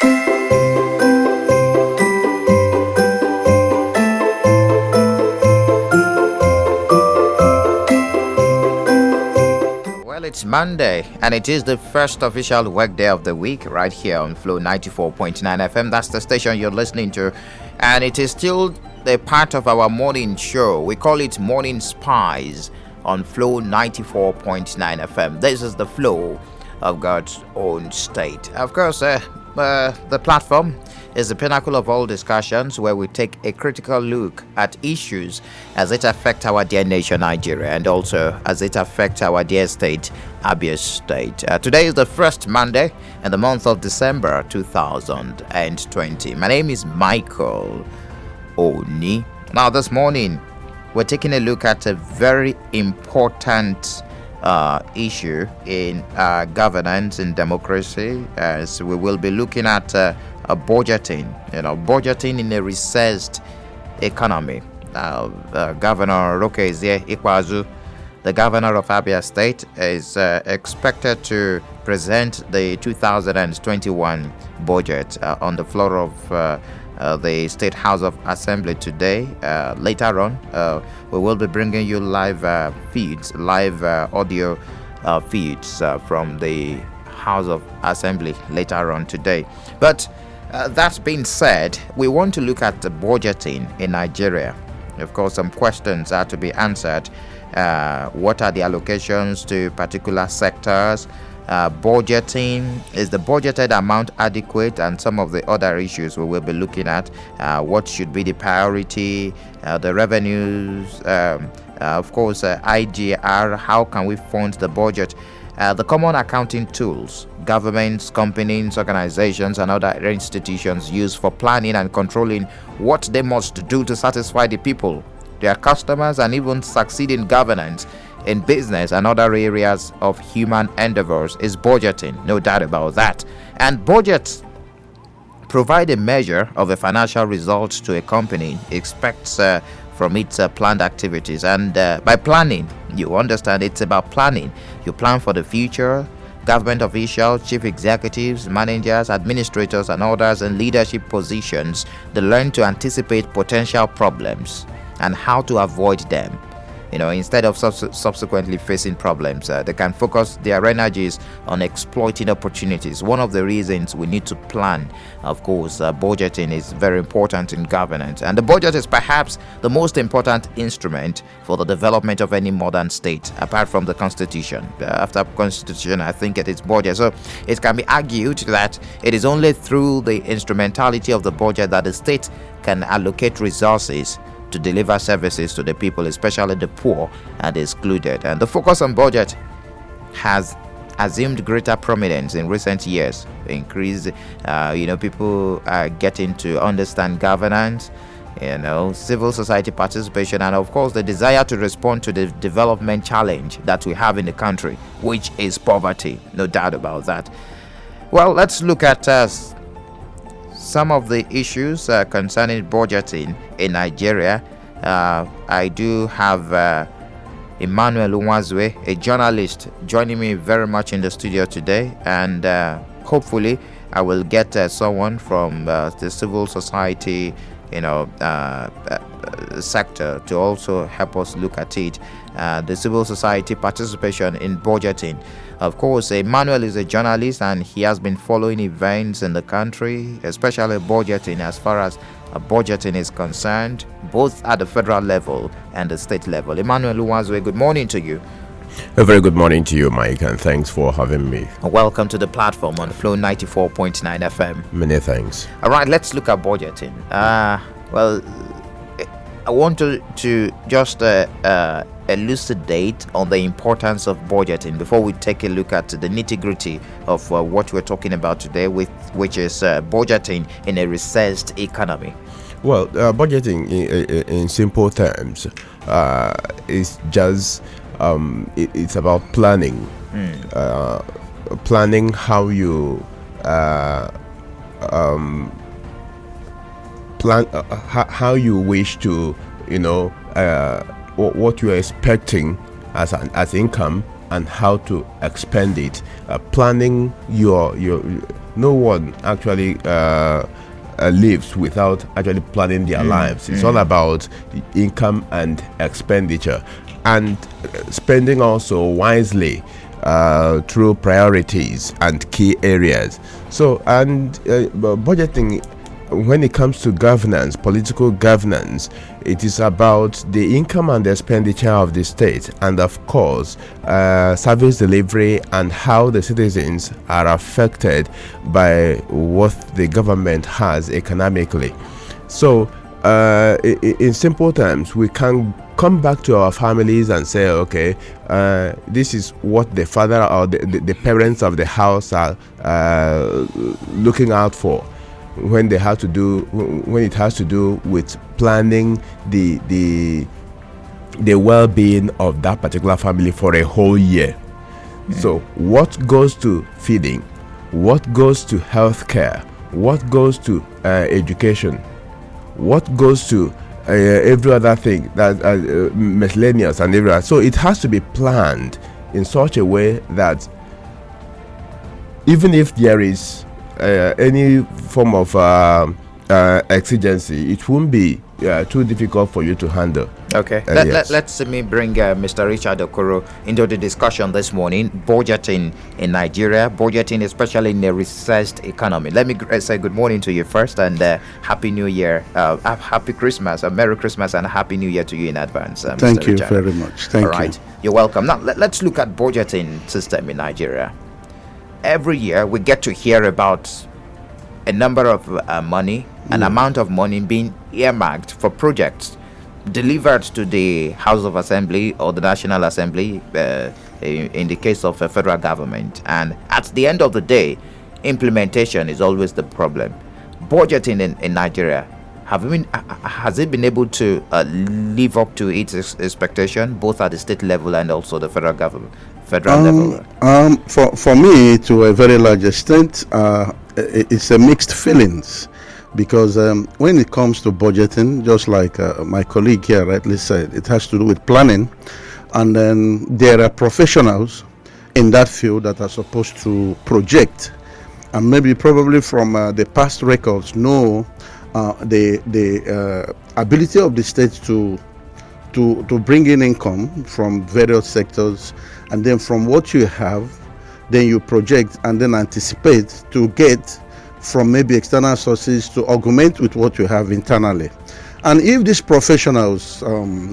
Well, it's Monday, and it is the first official work day of the week right here on Flow 94.9 FM. That's the station you're listening to, and it is still a part of our morning show. We call it Morning Spies on Flow 94.9 FM. This is the flow of God's own state. Of course, the platform is the pinnacle of all discussions where we take a critical look at issues as it affect our dear nation Nigeria and also as it affect our dear state Abia State. Today is the first Monday in the month of December 2020. My name is Michael Oni. Now this morning we're taking a look at a very important issue in governance and democracy, as we will be looking at budgeting, budgeting in a recessed economy. Governor Roke Ikwazu, the governor of Abia State, is expected to present the 2021 budget on the floor of the State House of Assembly today. Later on, we will be bringing you live audio feeds from the House of Assembly later on today. But that being said, we want to look at the budgeting in Nigeria. Of course, some questions are to be answered. What are the allocations to particular sectors? Budgeting, is the budgeted amount adequate, and some of the other issues we will be looking at. What should be the priority, the revenues, of course, IGR, how can we fund the budget, the common accounting tools governments, companies, organizations, and other institutions use for planning and controlling what they must do to satisfy the people, their customers, and even succeed in governance in business and other areas of human endeavors is budgeting, no doubt about that. And budgets provide a measure of the financial results to a company expects from its planned activities. And by planning, you understand it's about planning. You plan for the future. Government officials, chief executives, managers, administrators, and others in leadership positions, they learn to anticipate potential problems and how to avoid them. Instead of subsequently facing problems, they can focus their energies on exploiting opportunities. One of the reasons we need to plan, of course, budgeting is very important in governance. And the budget is perhaps the most important instrument for the development of any modern state, apart from the constitution. After constitution, I think it is budget. So it can be argued that it is only through the instrumentality of the budget that the state can allocate resources to deliver services to the people, especially the poor and the excluded. And the focus on budget has assumed greater prominence in recent years. Increased, people are getting to understand governance, civil society participation, and of course the desire to respond to the development challenge that we have in the country, which is poverty, no doubt about that. Well, let's look at some of the issues concerning budgeting in Nigeria. I do have Emmanuel Unwazwe, a journalist, joining me very much in the studio today, and hopefully I will get someone from the civil society sector to also help us look at it. The civil society participation in budgeting. Of course, Emmanuel is a journalist and he has been following events in the country, especially budgeting, as far as budgeting is concerned, both at the federal level and the state level. Emmanuel Unwazwe, good morning to you. A very good morning to you, Mike, and thanks for having me. Welcome to the platform on Flow 94.9 FM. Many thanks. All right, let's look at budgeting. Well, I want to just elucidate on the importance of budgeting before we take a look at the nitty-gritty of what we're talking about today, which is budgeting in a recessed economy. Well, budgeting in simple terms is just it's about planning. Planning how you plan how you wish to what you're expecting as income and how to expend it. Planning your no one actually lives without actually planning their lives. It's all about income and expenditure, and spending also wisely through priorities and key areas. So, and budgeting, when it comes to governance, political governance, it is about the income and the expenditure of the state, and of course service delivery and how the citizens are affected by what the government has economically. So in simple terms, we can come back to our families and say, okay, this is what the father or the parents of the house are looking out for when it has to do with planning the well-being of that particular family for a whole year. So what goes to feeding, what goes to healthcare, what goes to education, what goes to every other thing that miscellaneous and everything. So it has to be planned in such a way that even if there is any form of exigency, it won't be too difficult for you to handle. Okay, let's me bring Mr. Richard Okoro into the discussion this morning. Budgeting in Nigeria, budgeting especially in a recessed economy. Let me say good morning to you first, and Happy New Year, Happy Christmas, Merry Christmas, and Happy New Year to you in advance. Thank Mr. you Richard. very much. Thank you. All right, you're welcome. Now let's look at budgeting system in Nigeria. Every year we get to hear about a number of money, an amount of money being earmarked for projects delivered to the House of Assembly or the National Assembly, in the case of a federal government. And at the end of the day, implementation is always the problem. Budgeting in Nigeria, has it been able to live up to its expectation, both at the state level and also the federal government? Level? For me, to a very large extent, it's a mixed feelings, because when it comes to budgeting, just like my colleague here rightly said, it has to do with planning, and then there are professionals in that field that are supposed to project, and maybe probably from the past records know the ability of the state to bring in income from various sectors, and then from what you have, then you project and then anticipate to get from maybe external sources to augment with what you have internally. And if these professionals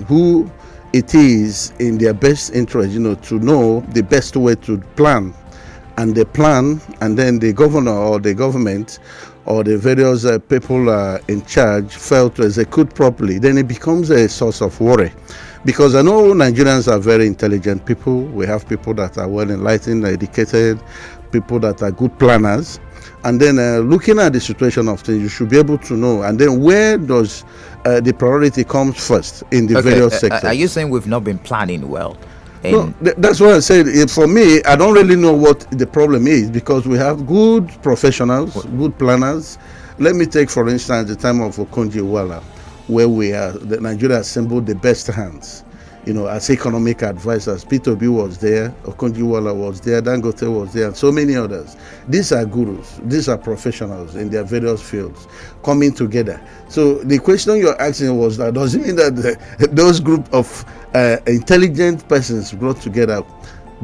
who it is in their best interest, to know the best way to plan, and they plan, and then the governor or the government or the various people in charge fail to execute properly, then it becomes a source of worry. Because I know Nigerians are very intelligent people. We have people that are well enlightened, educated, people that are good planners. And then looking at the situation of things, you should be able to know. And then where does the priority comes first in the various sectors? Are you saying we've not been planning well? No, that's what I said. For me, I don't really know what the problem is, because we have good professionals, good planners. Let me take, for instance, the time of Okonjo-Iweala, where Nigeria assembled the best hands, as economic advisors. Peter Obi was there, Okonjo-Iweala was there, Dangote was there, and so many others. These are gurus, these are professionals in their various fields coming together. So the question you're asking was that, does it mean that those group of intelligent persons brought together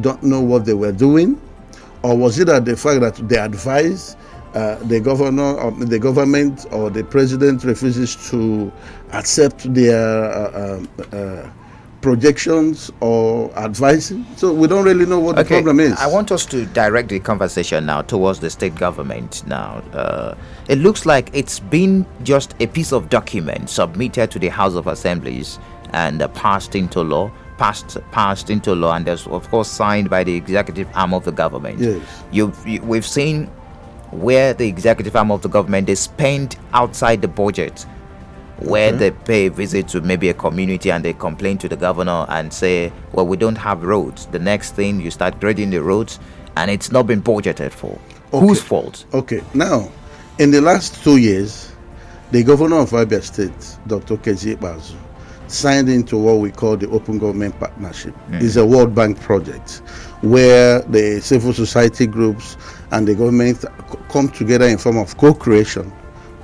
don't know what they were doing? Or was it that the fact that they advise the governor or the government or the president refuses to accept their projections or advising? So we don't really know what the problem is. I want us to direct the conversation now towards the state government now. It looks like it's been just a piece of document submitted to the House of Assemblies and passed into law, and there's of course signed by the executive arm of the government. Yes. We've seen where the executive arm of the government is spent outside the budget, where they pay a visit to maybe a community and they complain to the governor and say, well, we don't have roads. The next thing, you start grading the roads and it's not been budgeted for. Okay. Whose fault? Okay, now, in the last 2 years, the governor of Abia State, Dr. Kezie Ikpeazu, signed into what we call the Open Government Partnership. It's a World Bank project where the civil society groups and the government come together in form of co-creation,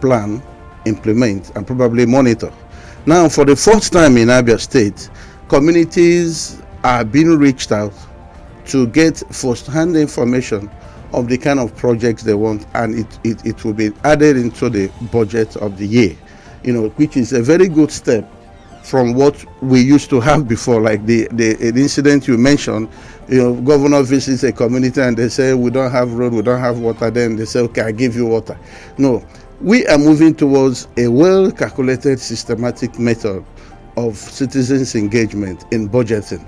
plan, implement, and probably monitor. Now, for the first time in Abia State, communities are being reached out to get first-hand information of the kind of projects they want, and it will be added into the budget of the year, which is a very good step from what we used to have before, like the incident you mentioned. Governor visits a community and they say, we don't have road, we don't have water. Then they say, okay, I give you water. No, we are moving towards a well-calculated, systematic method of citizens' engagement in budgeting,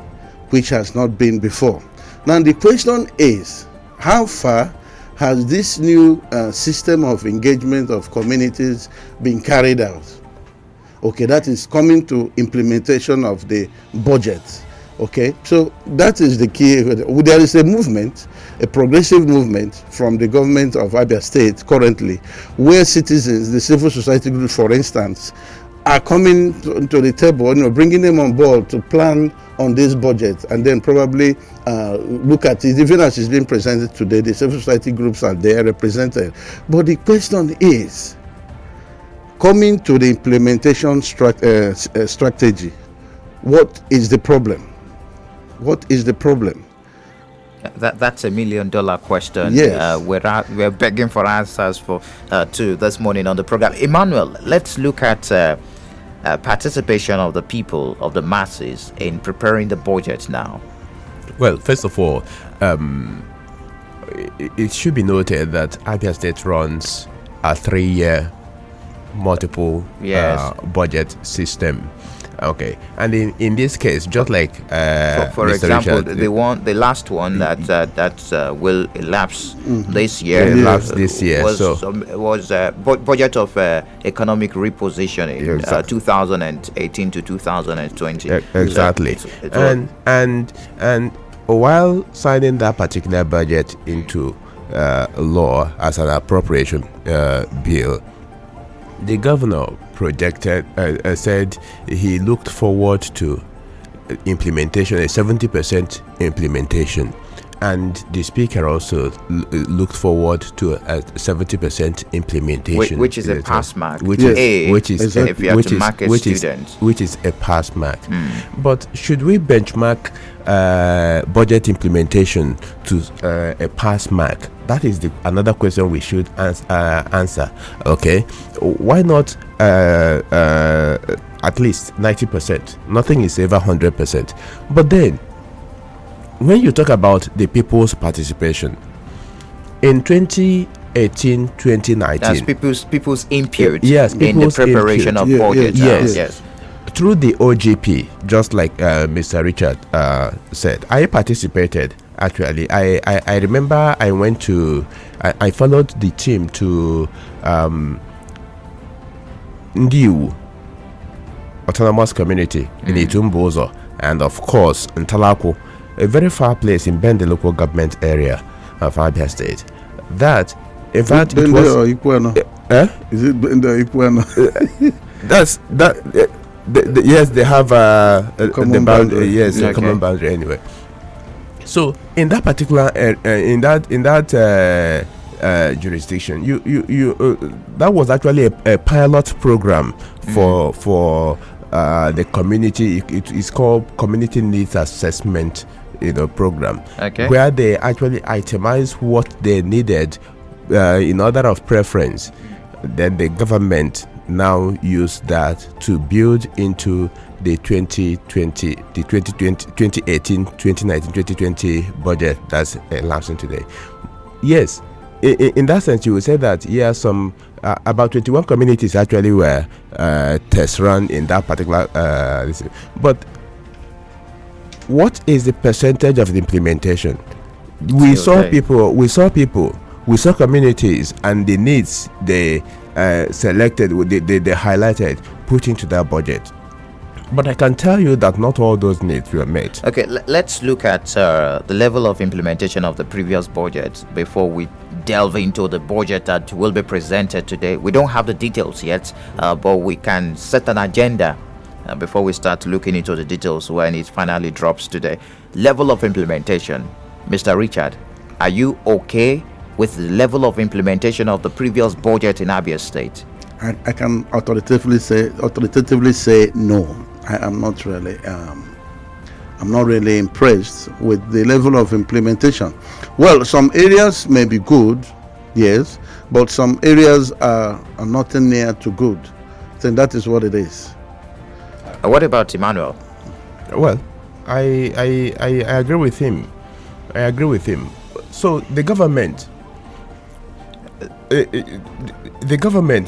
which has not been before. Now the question is, how far has this new system of engagement of communities been carried out? Okay, that is coming to implementation of the budget. Okay, so that is the key. There is a movement, a progressive movement from the government of Abia State currently, where citizens, the civil society groups, for instance, are coming to the table, bringing them on board to plan on this budget, and then probably look at it. Even as it's being presented today, the civil society groups are there represented. But the question is, coming to the implementation strategy, what is the problem? What is the problem? That's $1 million question. Yes. We're begging for answers to this morning on the program. Emmanuel, let's look at participation of the people, of the masses, in preparing the budget now. Well, first of all, it should be noted that Abia State runs a 3-year multiple budget system. Okay, and in this case, just like for Mr. example, Richard, the last one that will elapse this year, was budget of economic repositioning, 2018 to 2020. Exactly, and while signing that particular budget into law as an appropriation bill, the governor projected, said he looked forward to implementation, a 70% implementation, and the speaker also looked forward to a 70% implementation, which is a pass mark, which is exactly. If you have to mark a student, which is a pass mark. But should we benchmark budget implementation to a pass mark? That is another question we should answer. Okay, why not at least 90%? Nothing is ever 100%. But then, when you talk about the people's participation in 2018, 2019, that's people's input yes, in the preparation of budget. Yes. Through the OGP, just like Mr. Richard said, I participated. Actually, I remember I went to, I followed the team to Ndiu Autonomous Community in Itumbozo, and of course in Talako, a very far place in Bende local government area of Abia State. That, in fact, it was. Is it Bende Ipuano? That's that. Yes, they have a common boundary. Yes, a common boundary anyway. So in that particular in that jurisdiction, that was actually a pilot program for the community. It is called Community Needs Assessment, program, where they actually itemize what they needed in order of preference. Then the government now use that to build into the 2018, 2019, 2020 budget that's elapsing today. Yes, in that sense, you would say that some about 21 communities actually were test run in that particular. But what is the percentage of the implementation? We saw communities and the needs they selected, they highlighted, put into that budget. But I can tell you that not all those needs were met. Okay, let's look at the level of implementation of the previous budget before we delve into the budget that will be presented today. We don't have the details yet, but we can set an agenda before we start looking into the details when it finally drops today. Level of implementation. Mr. Richard, are you okay with the level of implementation of the previous budget in Abia State? I can authoritatively say no. I am not really. I'm not really impressed with the level of implementation. Well, some areas may be good, yes, but some areas are nothing near to good. Then that is what it is. What about Emmanuel? Well, I agree with him. I agree with him. So the government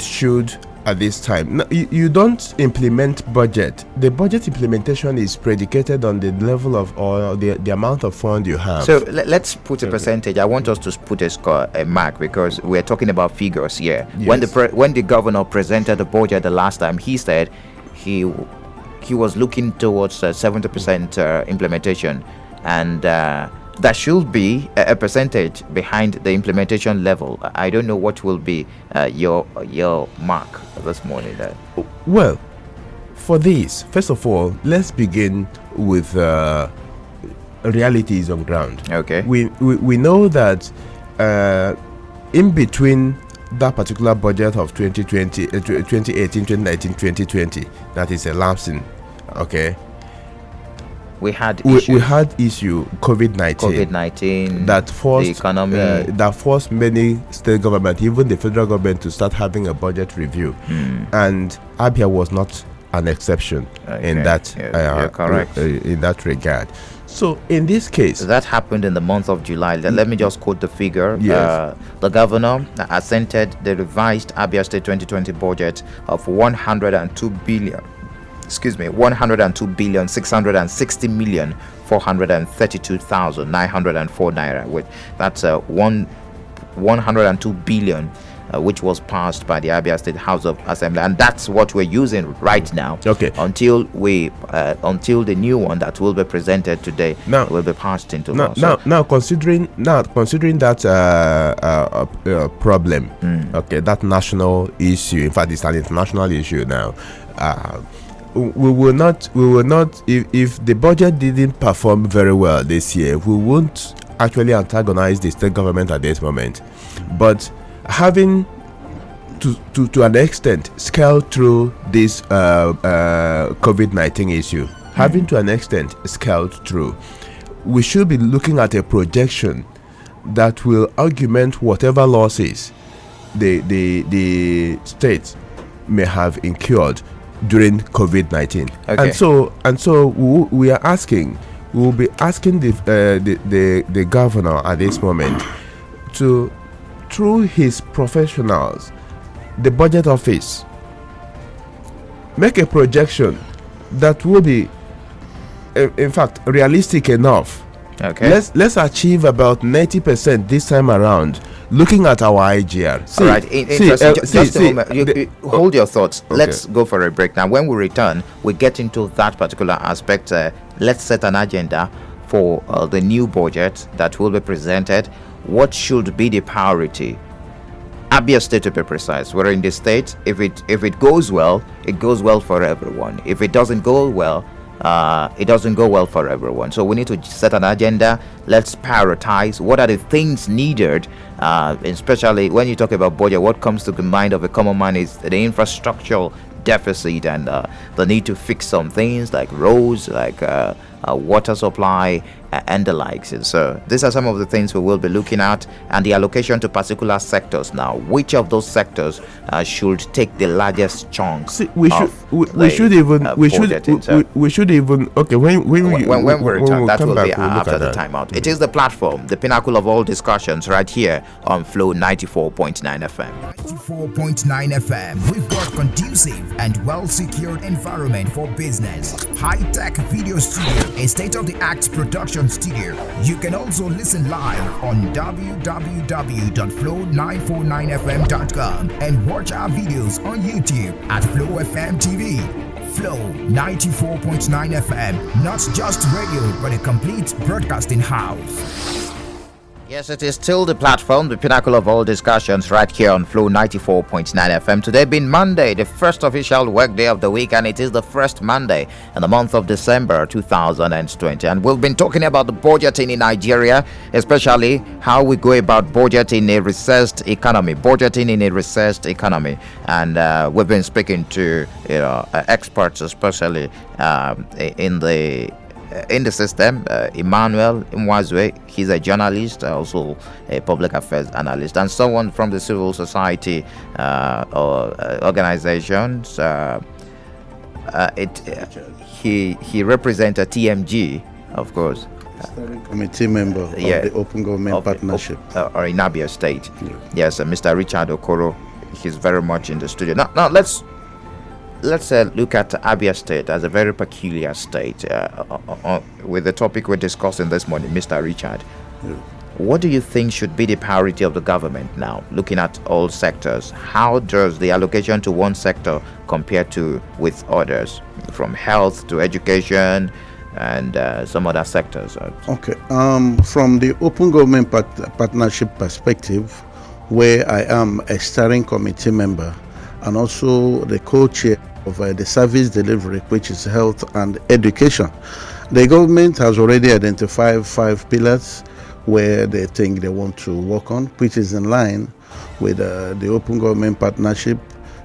should, at this time, you don't implement budget. The budget implementation is predicated on the level of, or the amount of fund you have. So let's put a percentage. I want us to put a mark, because we're talking about figures here. Yes. When the governor presented the budget the last time, he said he was looking towards 70% implementation, and there should be a percentage behind the implementation level. I don't know what will be your mark this morning. Well, for this, first of all, let's begin with realities on ground. Okay. We know that in between that particular budget of 2020, 2018, 2019, 2020, that is elapsing, okay, we had issue COVID-19 that forced the economy, that forced many state government, even the federal government, to start having a budget review, and Abia was not an exception in that. You're correct. In that regard. So in this case, that happened in the month of July. Let me just quote the figure. Yes. The governor assented the revised Abia State 2020 budget of 102 billion 660,432,904 naira. With that's 102 billion, which was passed by the Abia State House of Assembly, and that's what we're using right now. Okay. Until the new one that will be presented today will be passed into law. Now considering that problem, okay, that national issue. In fact, it's an international issue now. We will not if the budget didn't perform very well this year, we won't actually antagonize the state government at this moment, but having to an extent scaled through this COVID-19 issue, having to an extent scaled through, we should be looking at a projection that will augment whatever losses the state may have incurred during COVID-19. Okay. And so we will be asking the governor at this moment to, through his professionals, the budget office, make a projection that will be in fact realistic enough. Okay. Let's achieve about 90% this time around, looking at our IGR. All right. Just a moment. Hold your thoughts. Okay. Let's go for a break now. When we return, we get into that particular aspect. Let's set an agenda for the new budget that will be presented. What should be the priority? Abia State, to be precise. We're in the state. If it goes well, it goes well for everyone. If it doesn't go well, it doesn't go well for everyone. So we need to set an agenda. Let's prioritize what are the things needed, especially when you talk about budget. What comes to the mind of a common man is the infrastructural deficit and the need to fix some things like roads, like water supply, and the likes. And so these are some of the things we will be looking at, and the allocation to particular sectors. Now, which of those sectors should take the largest chunks? Okay, when we return, that will be after the timeout. It is the platform, the pinnacle of all discussions, right here on Flow 94.9 FM. 94.9 FM. We've got conducive and well-secured environment for business, high-tech video studio, a state-of-the-art production studio. You can also listen live on www.flow949fm.com and watch our videos on YouTube at Flow FM TV. Flow 94.9 FM, not just radio, but a complete broadcasting house. Yes, it is still the platform, the pinnacle of all discussions right here on Flow 94.9 FM. Today being Monday, the first official work day of the week, and it is the first Monday in the month of December 2020. And we've been talking about the budgeting in Nigeria, especially how we go about budgeting a recessed economy, And we've been speaking to experts, especially in the system. Emmanuel Mwazwe, he's a journalist, also a public affairs analyst, and someone from the civil society or organizations. He represents a TMG, of course. Committee member of the Open Government Partnership. Or in Abia State. Yeah. Yes, Mr. Richard Okoro, he's very much in the studio. Now let's look at Abia State as a very peculiar state with the topic we're discussing this morning, Mr. Richard. Yeah. What do you think should be the priority of the government now, looking at all sectors? How does the allocation to one sector compare with others, from health to education and some other sectors? Okay. From the Open Government Partnership perspective, where I am a steering committee member and also the co-chair of the service delivery, which is health and education, the government has already identified 5 pillars where they think they want to work on, which is in line with the Open Government Partnership.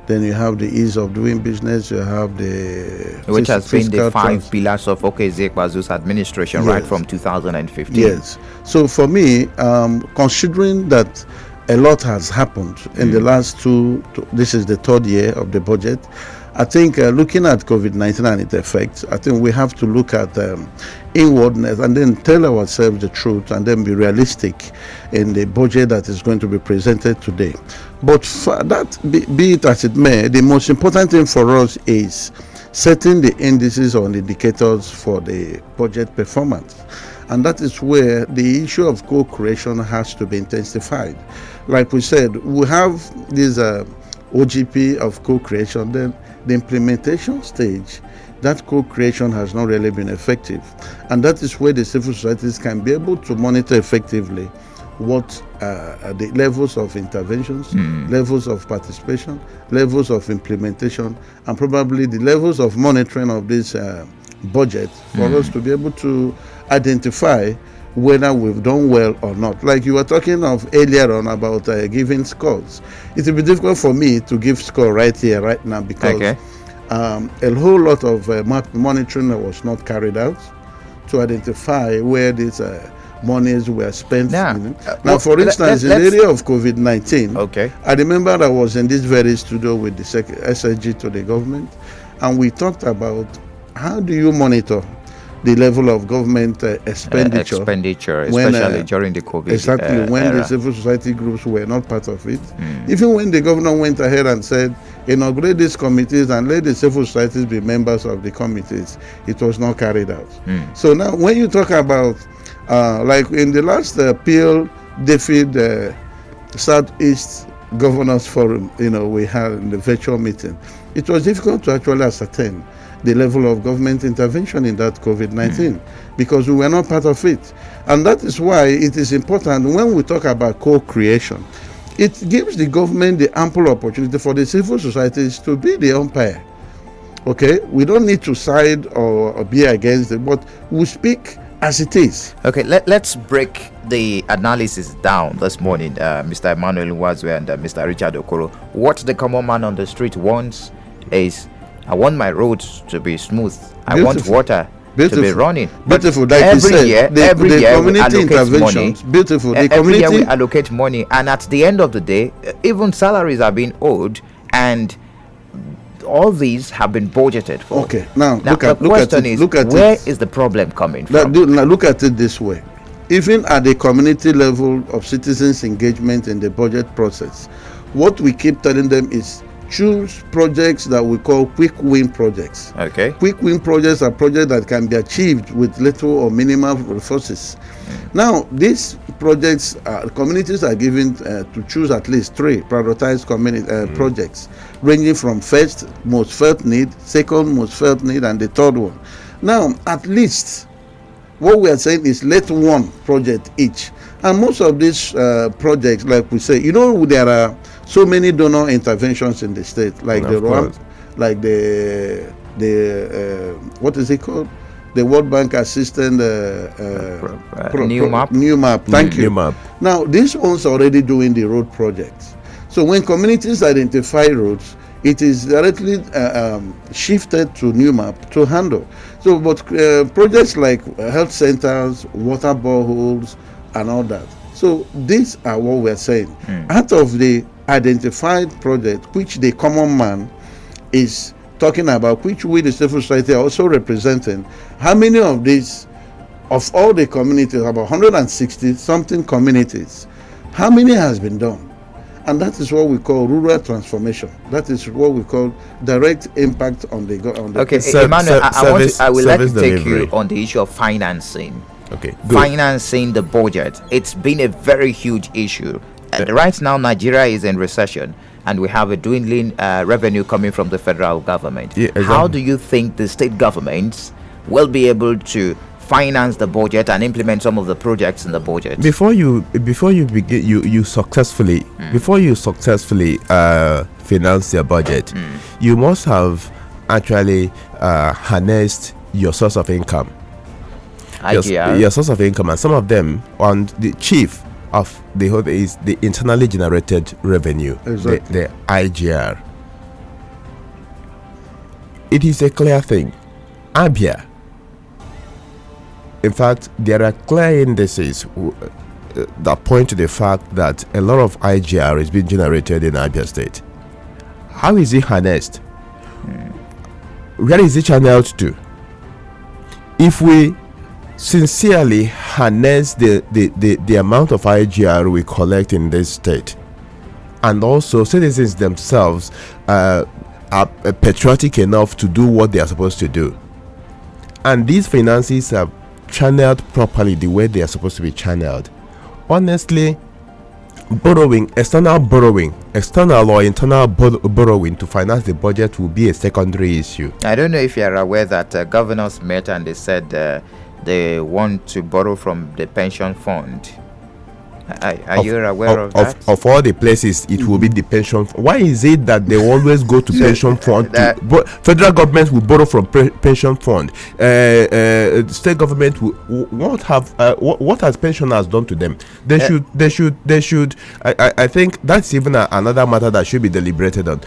Then you have the ease of doing business, you have which has been the 5 pillars of Ezekwazu's administration, yes, right from 2015. Yes. So for me, considering that a lot has happened in the last this is the 3rd year of the budget, I think looking at COVID-19 and its effects, I think we have to look at inwardness and then tell ourselves the truth and then be realistic in the budget that is going to be presented today. But for that, be it as it may, the most important thing for us is setting the indices or indicators for the budget performance. And that is where the issue of co-creation has to be intensified. Like we said, we have this OGP of co-creation, then the implementation stage, that co-creation has not really been effective. And that is where the civil societies can be able to monitor effectively what the levels of interventions, levels of participation, levels of implementation, and probably the levels of monitoring of this budget for us to be able to identify whether we've done well or not. Like you were talking of earlier on about giving scores. It will be difficult for me to give score right here, right now, because a whole lot of monitoring was not carried out to identify where these monies were spent. Now, for instance, in the area of COVID-19, I remember I was in this very studio with the SSG to the government, and we talked about how do you monitor the level of government expenditure, especially during the COVID when era. The civil society groups were not part of it. Even when the governor went ahead and said, inaugurate these committees and let the civil societies be members of the committees, it was not carried out. So now when you talk about, like in the last PL DFID Southeast Governors Forum, we had in the virtual meeting, it was difficult to actually ascertain the level of government intervention in that COVID-19 because we were not part of it. And that is why it is important when we talk about co-creation, it gives the government the ample opportunity for the civil societies to be the umpire. Okay, we don't need to side or be against it, but we speak as it is. Okay, let's break the analysis down this morning, Mr. Emmanuel Nwazwe and Mr. Richard Okoro. What the common man on the street wants is, I want my roads to be smooth. I want water to be running. Beautiful. Like every year, the community interventions. Money. Beautiful. Every year we allocate money, and at the end of the day, even salaries are being owed, and all these have been budgeted for. Okay. Now look at where is the problem coming from? Now look at it this way. Even at the community level of citizens' engagement in the budget process, what we keep telling them is, choose projects that we call quick win projects. Okay. Quick win projects are projects that can be achieved with little or minimal resources. Now, these projects, communities are given to choose at least 3 prioritized projects, ranging from first most felt need, second most felt need, and the third one. Now, at least, what we are saying is let one project each. And most of these projects, like we say, there are so many donor interventions in the state, like Of course. like what is it called? The World Bank Assistant New map. New map. Thank you. New map. Now, these ones are already doing the road projects. So when communities identify roads, it is directly shifted to new map to handle. So, but projects like health centers, water boreholes, and all that. So these are what we're saying. Out of the identified project, which the common man is talking about, which we the civil society are also representing, how many of these, of all the communities, about 160 something communities, how many has been done? And that is what we call rural transformation. That is what we call direct impact on the Okay, Emmanuel, I would like to take you on the issue of financing. Okay, good. Financing the budget. It's been a very huge issue. And right now, Nigeria is in recession, and we have a dwindling revenue coming from the federal government. Yeah, exactly. How do you think the state governments will be able to finance the budget and implement some of the projects in the budget? Before you begin, you successfully finance your budget, you must have actually harnessed your source of income. Your source of income, and some of them, and the chief of the whole is the internally generated revenue, Exactly. the IGR. It is a clear thing. Abia. In fact, there are clear indices that point to the fact that a lot of IGR is being generated in Abia State. How is it harnessed? Where is it channeled to? If we sincerely harness the amount of IGR we collect in this state, and also citizens themselves are patriotic enough to do what they are supposed to do, and these finances are channeled properly the way they are supposed to be channeled, honestly, external or internal borrowing to finance the budget will be a secondary issue. I don't know if you are aware that governors met and they said they want to borrow from the pension fund. Are you aware of that? Of all the places, it will be the pension. Why is it that they always go to pension fund? Federal government will borrow from pension fund. State government will what has pensioners done to them? They should. I think that's even another matter that should be deliberated on.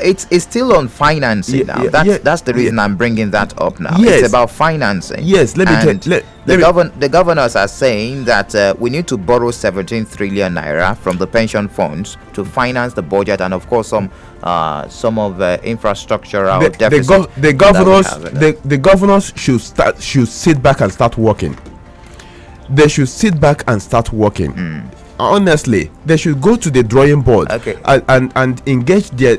It's still on financing now. That's the reason I'm bringing that up now. Yes. It's about financing. Yes, the governors are saying that we need to borrow 17 trillion naira from the pension funds to finance the budget, and of course some of infrastructural deficit. The governors should sit back and start working. They should sit back and start working. Honestly, they should go to the drawing board and engage their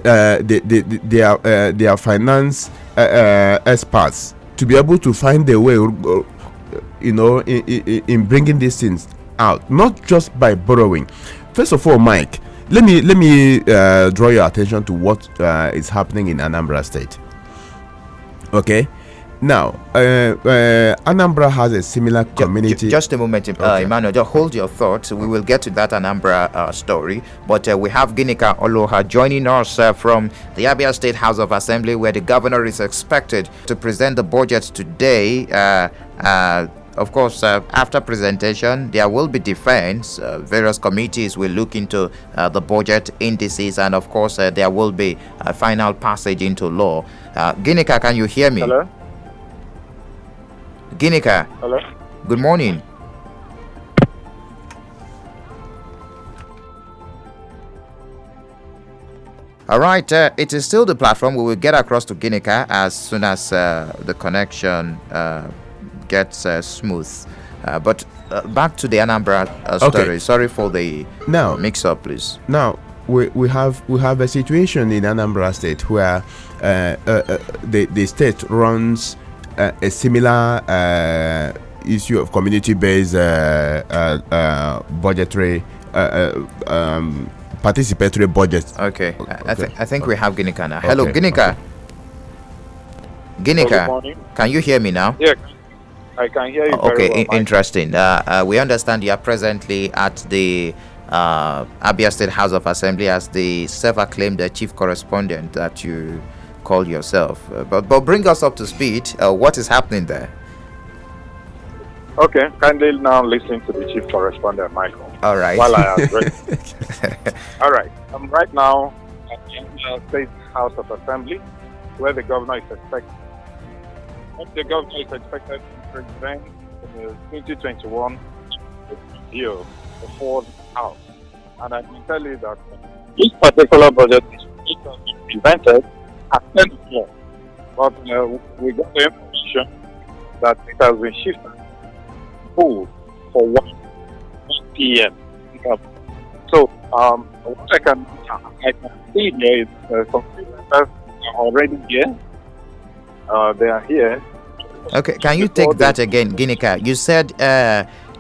finance experts to be able to find a way, in bringing these things out, not just by borrowing. First of all, Mike, let me draw your attention to what is happening in Anambra State. Okay, now Anambra has a similar community. Just a moment, Emmanuel. Just hold your thoughts. We will get to that Anambra story, but we have Ginika Oloha joining us from the Abia State House of Assembly, where the governor is expected to present the budget today. Of course, after presentation, there will be defense. Various committees will look into the budget indices, and of course, there will be a final passage into law. Ginika, can you hear me? Hello? Ginika. Hello? Good morning. All right, it is still the platform. We will get across to Ginika as soon as the connection gets smooth. But back to the Anambra story. Okay. Sorry for the mix-up, please. Now we have a situation in Anambra State where the state runs a similar issue of community-based budgetary participatory budget. Okay, I think we have Ginika now. Hello, Ginika. Ginika, Good morning. can you hear me now? Yeah. I can hear you Okay, very well. interesting. We understand you are presently at the Abia State House of Assembly as the self-acclaimed chief correspondent that you call yourself. But bring us up to speed. What is happening there? Okay, kindly now listen to the chief correspondent, Michael. All right. While I address. All right. I'm right now at the State House of Assembly, where the governor is expected. The governor is expected to present the 2021 bill before the House. And I can tell you that this particular budget is presented at 10 o'clock. But we got the information that it has been shifted for 1 p.m. So, what I can see here is some students are already here. They are here. Okay, can you take that again, Ginika? You said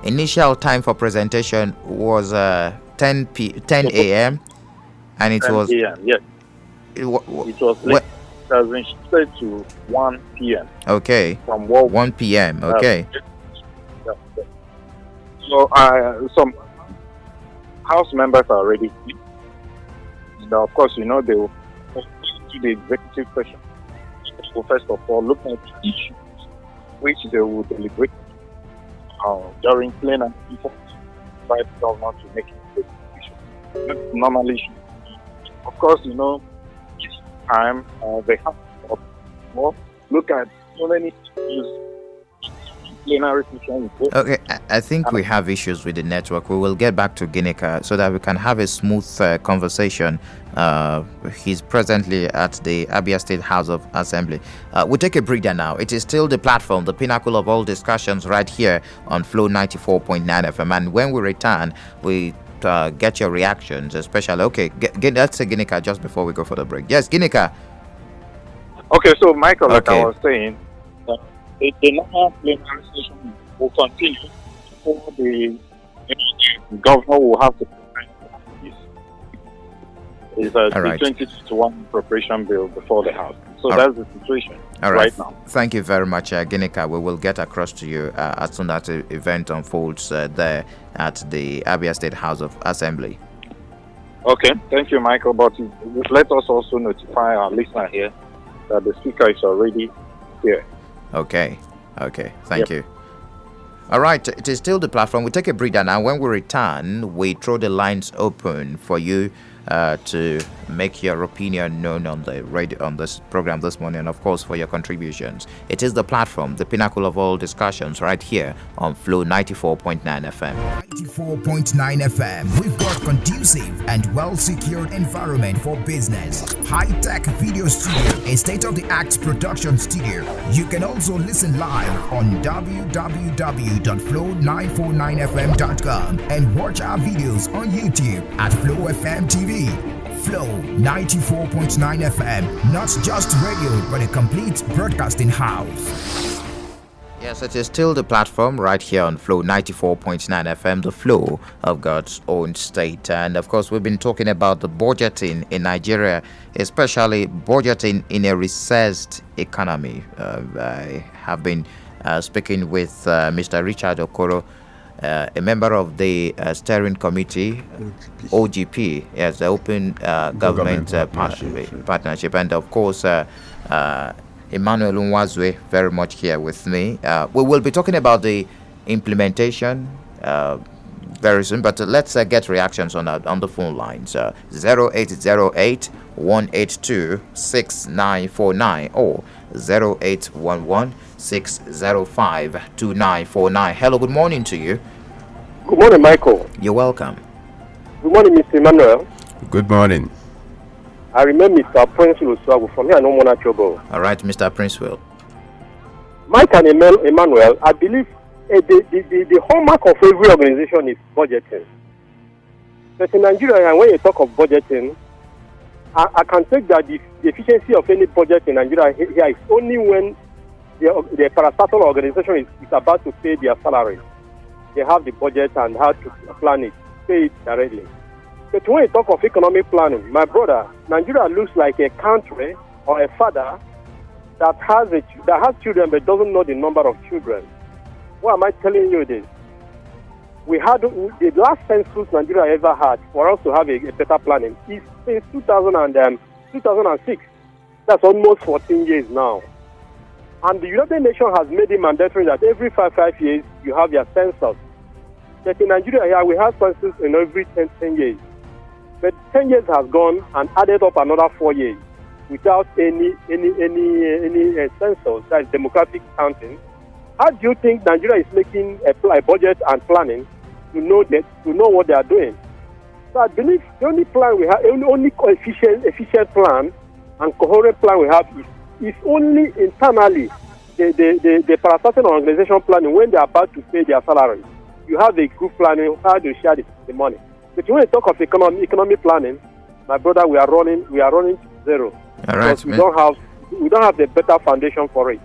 initial time for presentation was 10 a.m. and it 10 was p.m. Yes, it was late. It has been shifted to 1 p.m. Okay, from 1 p.m. Okay. So some House members are already here. And of course, they will go to the executive session. So first of all, look at the issues which they will deliberate during plenary before the government to make a decision. That's normally issue. Of course, each time they have to look at so many issues. Okay, I think we have issues with the network. We will get back to Ginika so that we can have a smooth conversation. He's presently at the Abia State House of Assembly. We'll take a breather now. It is still the platform, the pinnacle of all discussions right here on Flow 94.9 FM. And when we return, we get your reactions, especially. Okay, let's say Ginika just before we go for the break. Yes, Ginika. Okay, so Michael, like I was saying, the normal plenary session will continue before the governor will have to present the 2021 appropriation bill before the House. So that's the situation right now. Thank you very much, Ginika. We will get across to you as soon as the event unfolds there at the Abia State House of Assembly. Okay, thank you, Michael. But let us also notify our listener here that the speaker is already here. Okay, thank you. All right, it is still the platform. We take a breather now. When we return, we throw the lines open for you to make your opinion known on the radio, on this program this morning, and of course for your contributions. It is the platform, the pinnacle of all discussions, right here on Flow 94.9 FM. 94.9 FM. We've got conducive and well-secured environment for business. High-tech video studio, a state-of-the-art production studio. You can also listen live on www.flow949fm.com and watch our videos on YouTube at Flow FM TV. Flow 94.9 FM, not just radio, but a complete broadcasting house. Yes, it is still the platform right here on Flow 94.9 FM, the flow of God's own state. And of course, we've been talking about the budgeting in Nigeria, especially budgeting in a recessed economy. I have been speaking with Mr. Richard Okoro, a member of the steering committee, OGP, yes, the Open Government Partnership, and of course Emmanuel Unwazwe very much here with me. We will be talking about the implementation very soon, but let's get reactions on the phone lines. 0808 182 6949 or 0811 605 2949. Hello, good morning to you. Good morning, Michael. You're welcome. Good morning, Mr. Emmanuel. Good morning. I remember Mr. Prince Will from here, no more trouble. All right, Mr. Prince Will. Mike and Emmanuel, I believe the hallmark of every organization is budgeting. But in Nigeria, when you talk of budgeting, I can take that the efficiency of any budget in Nigeria here is only when the parastatal organization is about to pay their salary. They have the budget and how to plan it, pay it directly. But when you talk of economic planning, my brother, Nigeria looks like a country or a father that has children but doesn't know the number of children. Why am I telling you this? We had the last census Nigeria ever had for us to have a better planning is since 2006. That's almost 14 years now. And the United Nations has made it mandatory that every 5 years you have your census. But in Nigeria here, we have census in every 10 years. But 10 years has gone and added up another 4 years without any census, that is demographic counting. How do you think Nigeria is making a budget and planning to know what they are doing? So I believe the only plan we have, only efficient plan and coherent plan we have is only internally the parastatal organization planning when they are about to pay their salaries. You have a group planning, how to share the money. But when you talk of economic planning, my brother, we are running to zero. All right, we don't have the better foundation for it.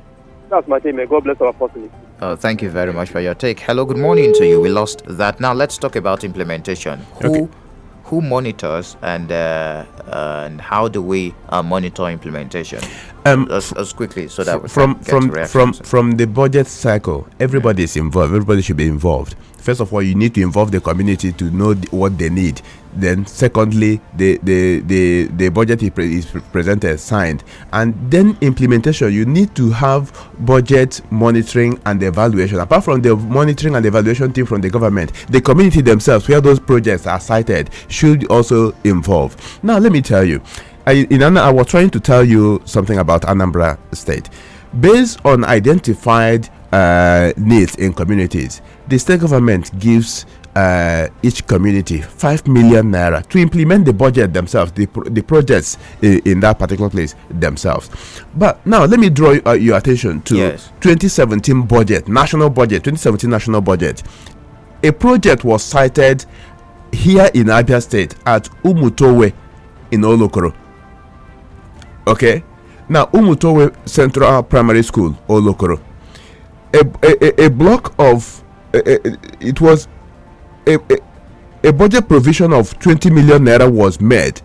That's my take. May God bless our opportunity. Thank you very much for your take. Hello, good morning to you. We lost that. Now let's talk about implementation. Who monitors and how do we monitor implementation? As quickly so that we can get from the budget cycle, everybody is involved. Everybody should be involved. First of all, you need to involve the community to know what they need. Then, secondly, the budget is presented, signed, and then implementation. You need to have budget monitoring and evaluation. Apart from the monitoring and evaluation team from the government, the community themselves, where those projects are cited, should also involve. Now, let me tell you, I was trying to tell you something about Anambra State. Based on identified needs in communities, the state government gives each community 5 million naira to implement the budget themselves, the projects in that particular place themselves. But now let me draw your attention to 2017 budget, national budget, 2017 national budget. A project was cited here in Abia State at Umutowe in Olokoro. Okay, now Umutowe Central Primary School, Olokoro. A block of it was a budget provision of 20 million naira was made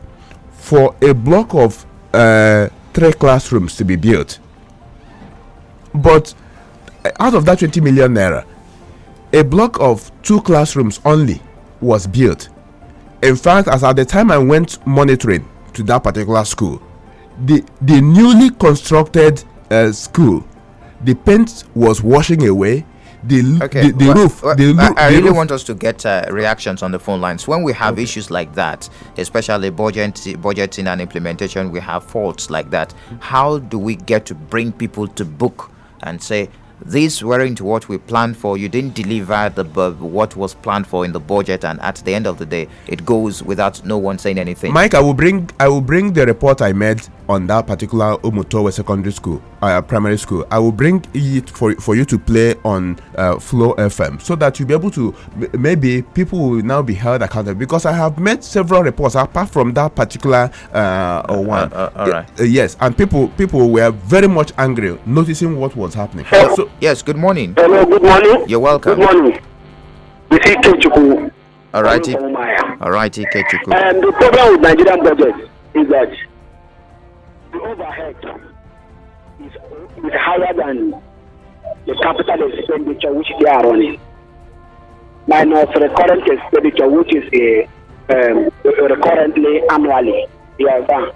for a block of 3 classrooms to be built. But out of that 20 million naira, a block of 2 classrooms only was built. In fact, as at the time I went monitoring to that particular school, the newly constructed school, the paint was washing away. I really want us to get reactions on the phone lines when we have issues like that, especially budgeting and implementation. We have faults like that. How do we get to bring people to book and say, these weren't what we planned for? You didn't deliver what was planned for in the budget, and at the end of the day, it goes without no one saying anything. Mike, I will bring the report I made on that particular Umutowe secondary school, primary school. I will bring it for you to play on Flow FM, so that you'll be able to, maybe people will now be held accountable, because I have made several reports apart from that particular one. All right. Yes, and people were very much angry noticing what was happening. So, yes, good morning. Hello, good morning. You're welcome. Good morning. This is Kechuku. Alrighty, Kechuku. And the problem with Nigerian budget is that the overhead is higher than the capital expenditure which they are running, minus recurrent expenditure which is recurrently annually. Whereby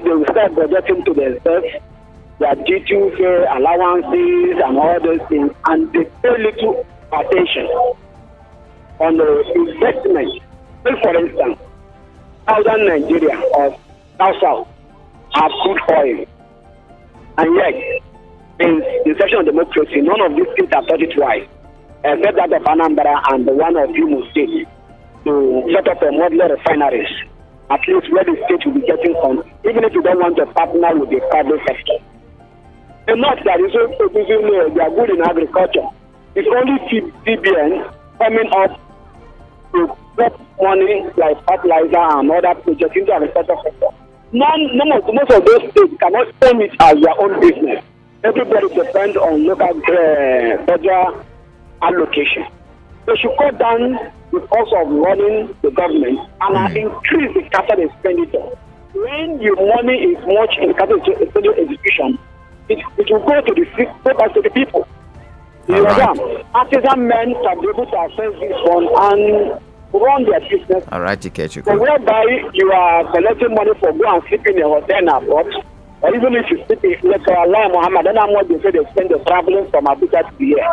they will start budgeting to themselves their duties, allowances, and all those things, and they pay little attention on the investment. Take for instance, southern Nigeria or south have crude oil, and yet in the inception of democracy, none of these things are touched twice, except that of Anambra and the one of Imo State to set up a modular refineries, at least where the state will be getting some, even if you don't want to partner with the private sector. The north that is also producing, they are good in agriculture. It's only CBN coming up to put money like fertilizer and other projects into agriculture sector. Most of those states cannot own it as their own business. Everybody depends on local federal allocation. They should cut down the cost of running the government and increase the capital expenditure. When the money is much in capital expenditure execution, it will go to the people. You understand? Artisan men can be able to access this fund and run their business. All right, Ikechukwu. So whereby you are collecting money for go and sleep in a hotel abroad, or even if you sleep in, let's say, Allah Muhammad, then I'm what they say they spend the traveling from Abuja to here.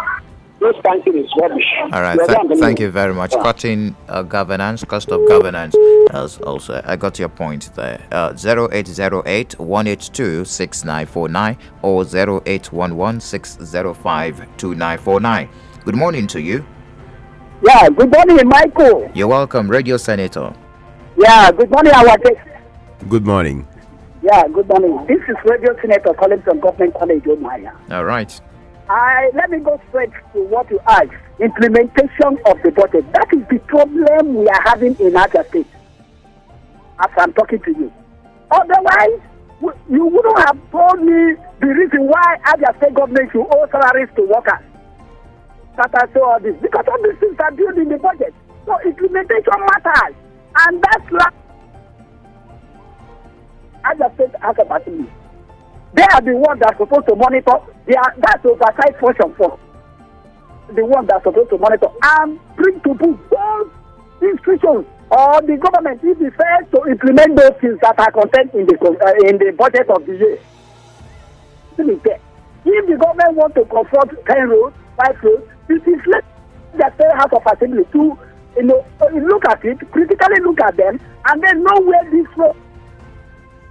Those banking is rubbish. All right, thank you very much. Cutting governance, cost of governance. Also, I got your point there. 0808 182 6949 or 0811 605 2949. Good morning to you. Yeah, good morning, Michael. You're welcome, Radio Senator. Yeah, good morning, our guest. Good morning. Yeah, good morning. This is Radio Senator calling from Government College, Omaya. All right. Let me go straight to what you asked. Implementation of the budget. That is the problem we are having in our state. As I'm talking to you. Otherwise, you wouldn't have told me the reason why Abia State government should owe salaries to workers. That I say all this. Because all these things are built in the budget. So implementation matters. And that's like Abia State has a battle. They are the ones that are supposed to monitor. That's the oversight function for the ones that are supposed to monitor and bring to book those institutions or the government if it fails to implement those things that are contained in the budget of the year. If the government wants to confront 10 roads, 5 roads, it is let the State House of Assembly to look at it, critically look at them, and then know where this road.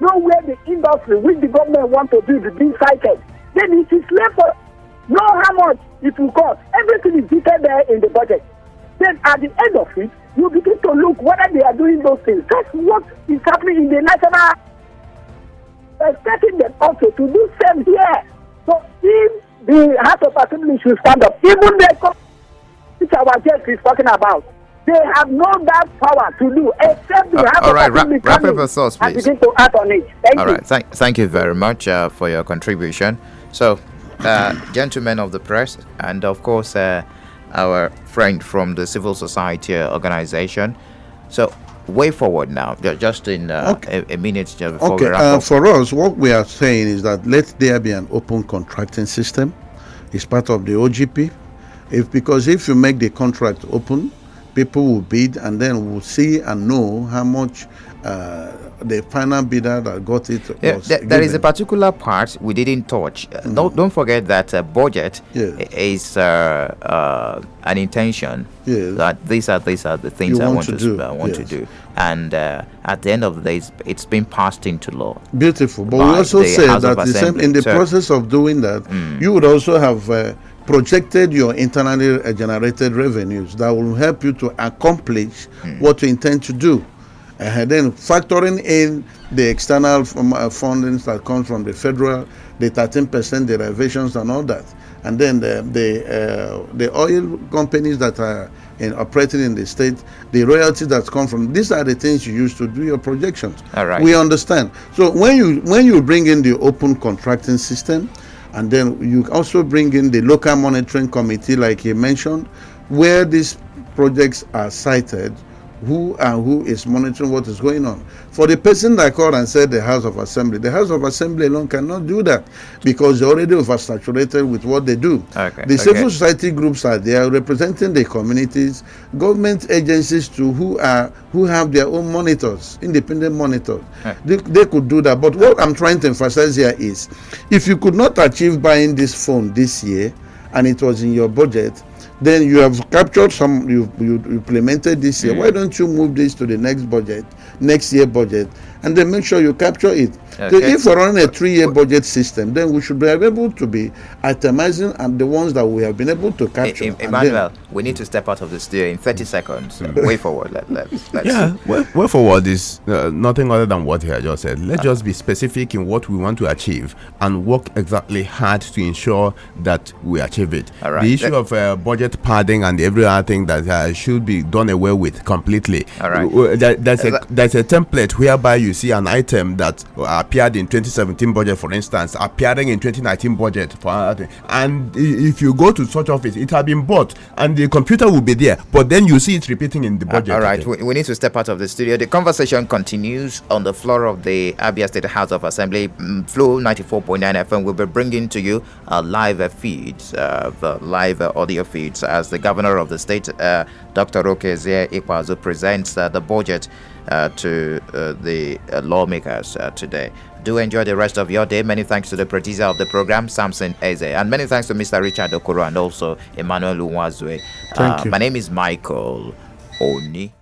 Know where the industry which the government wants to do is being cited. Then it is left for know how much it will cost. Everything is detailed there in the budget. Then at the end of it, you begin to look whether they are doing those things. That's what is happening in the national. Expecting them also to do same here. So if the House of Assembly should stand up, even the which our guest is talking about, they have no that power to do except the House of Assembly wrap up your thoughts, please. and begin to act on it. All right, thank you very much for your contribution. So, gentlemen of the press, and of course, our friend from the civil society organization. So, way forward now, just in a minute before we wrap up. For us, what we are saying is that let there be an open contracting system. It's part of the OGP. Because if you make the contract open, people will bid and then we'll see and know how much the final bidder that got it was there is a particular part we didn't touch. Don't forget that budget is an intention that these are the things I want to do. And at the end of the day, it's been passed into law. Beautiful. But we also said that in the process of doing that, you would also have projected your internally generated revenues that will help you to accomplish what you intend to do. And then factoring in the external fundings that come from the federal, the 13% derivations and all that. And then the oil companies that are operating in the state, the royalties that come from, these are the things you use to do your projections. All right. We understand. So when you bring in the open contracting system, and then you also bring in the local monitoring committee, like he mentioned, where these projects are cited, who is monitoring what is going on. For the person that called and said the House of Assembly alone cannot do that because they're already oversaturated with what they do. The civil society groups are there representing the communities, government agencies too, who have their own monitors, independent monitors. They could do that. But what I'm trying to emphasize here is, if you could not achieve buying this phone this year and it was in your budget, then you have captured some, you implemented this year. Why don't you move this to the next year budget, and then make sure you capture it? So if we're running a 3-year budget system, then we should be able to be itemizing and the ones that we have been able to capture. Emmanuel, we need to step out of the studio in 30 seconds. Way forward. Let's way forward is nothing other than what he had just said. Let's just be specific in what we want to achieve and work exactly hard to ensure that we achieve it. All right. The issue of budget budget padding and every other thing that should be done away with completely. All right. There's a template whereby you see an item that appeared in 2017 budget, for instance, appearing in 2019 budget for another thing. And if you go to such office, it has been bought and the computer will be there, but then you see it repeating in the budget. All right, we need to step out of the studio. The conversation continues on the floor of the Abia State House of Assembly. Flow 94.9 FM will be bringing to you live feeds, the live audio feeds, as the governor of the state, Dr. Okezie Ikpeazu, presents the budget to the lawmakers today. Do enjoy the rest of your day. Many thanks to the producer of the program, Samson Eze, and many thanks to Mr. Richard Okoro and also Emmanuel Uwazwe. Thank you. My name is Michael Oni.